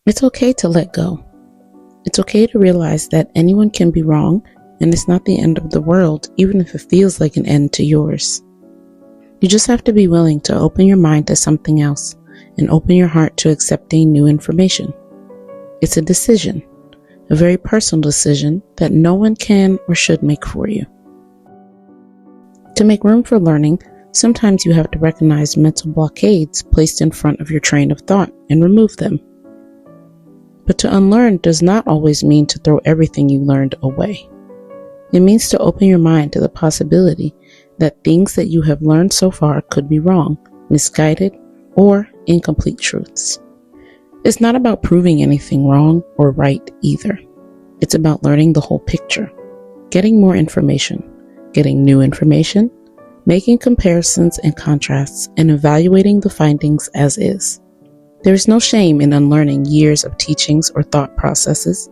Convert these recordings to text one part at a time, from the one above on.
It's okay to let go. It's okay to realize that anyone can be wrong, and it's not the end of the world, even if it feels like an end to yours. You just have to be willing to open your mind to something else and open your heart to accepting new information. It's a decision, a very personal decision that no one can or should make for you. To make room for learning, sometimes you have to recognize mental blockades placed in front of your train of thought and remove them. But to unlearn does not always mean to throw everything you learned away. It means to open your mind to the possibility that things that you have learned so far could be wrong, misguided, or incomplete truths. It's not about proving anything wrong or right either. It's about learning the whole picture, getting more information, getting new information, making comparisons and contrasts, and evaluating the findings as is. There is no shame in unlearning years of teachings or thought processes.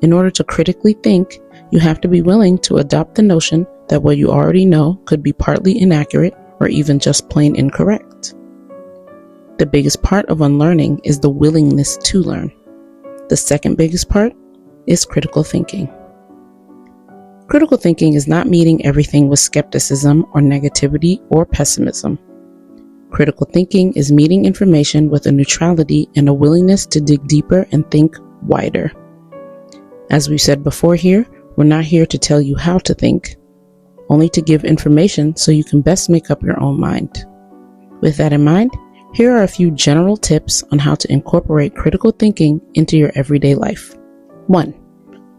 In order to critically think, you have to be willing to adopt the notion that what you already know could be partly inaccurate or even just plain incorrect. The biggest part of unlearning is the willingness to learn. The second biggest part is critical thinking. Critical thinking is not meeting everything with skepticism or negativity or pessimism. Critical thinking is meeting information with a neutrality and a willingness to dig deeper and think wider. As we said before here, we're not here to tell you how to think, only to give information so you can best make up your own mind. With that in mind, here are a few general tips on how to incorporate critical thinking into your everyday life. 1.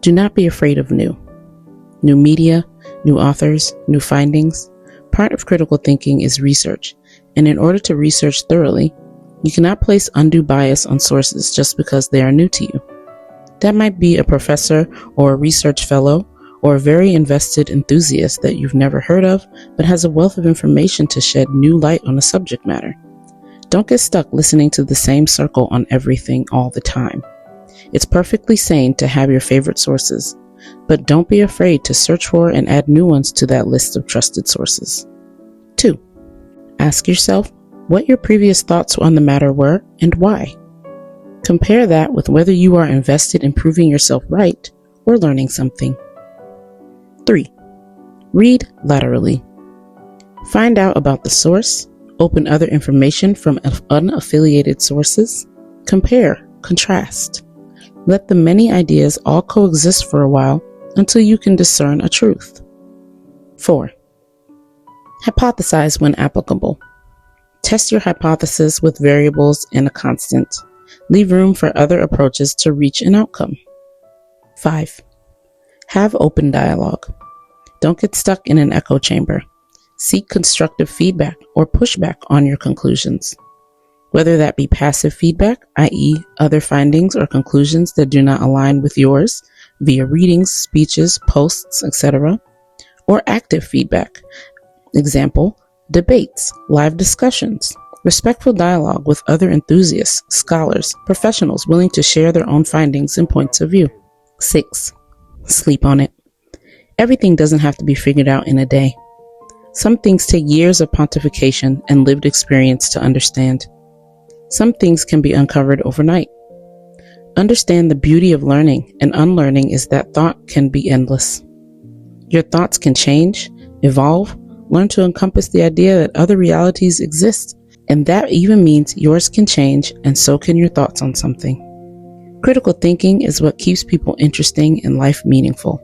Do not be afraid of new. New media, new authors, new findings. Part of critical thinking is research, and in order to research thoroughly, you cannot place undue bias on sources just because they are new to you. That might be a professor or a research fellow or a very invested enthusiast that you've never heard of but has a wealth of information to shed new light on a subject matter. Don't get stuck listening to the same circle on everything all the time. It's perfectly sane to have your favorite sources, but don't be afraid to search for and add new ones to that list of trusted sources. 2. Ask yourself what your previous thoughts on the matter were and why. Compare that with whether you are invested in proving yourself right or learning something. 3. Read laterally. Find out about the source, open other information from unaffiliated sources, compare, contrast. Let the many ideas all coexist for a while until you can discern a truth. 4. Hypothesize when applicable. Test your hypothesis with variables and a constant. Leave room for other approaches to reach an outcome. 5. Have open dialogue. Don't get stuck in an echo chamber. Seek constructive feedback or pushback on your conclusions. Whether that be passive feedback, i.e., other findings or conclusions that do not align with yours, via readings, speeches, posts, etc., or active feedback, example, debates, live discussions, respectful dialogue with other enthusiasts, scholars, professionals willing to share their own findings and points of view. 6. Sleep on it. Everything doesn't have to be figured out in a day. Some things take years of pontification and lived experience to understand. Some things can be uncovered overnight. Understand the beauty of learning and unlearning is that thought can be endless. Your thoughts can change, evolve, learn to encompass the idea that other realities exist, and that even means yours can change and so can your thoughts on something. Critical thinking is what keeps people interesting and life meaningful.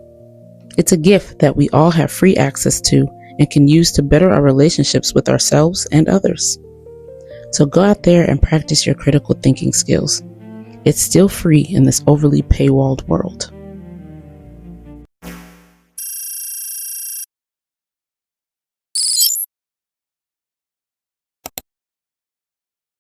It's a gift that we all have free access to and can use to better our relationships with ourselves and others. So go out there and practice your critical thinking skills. It's still free in this overly paywalled world.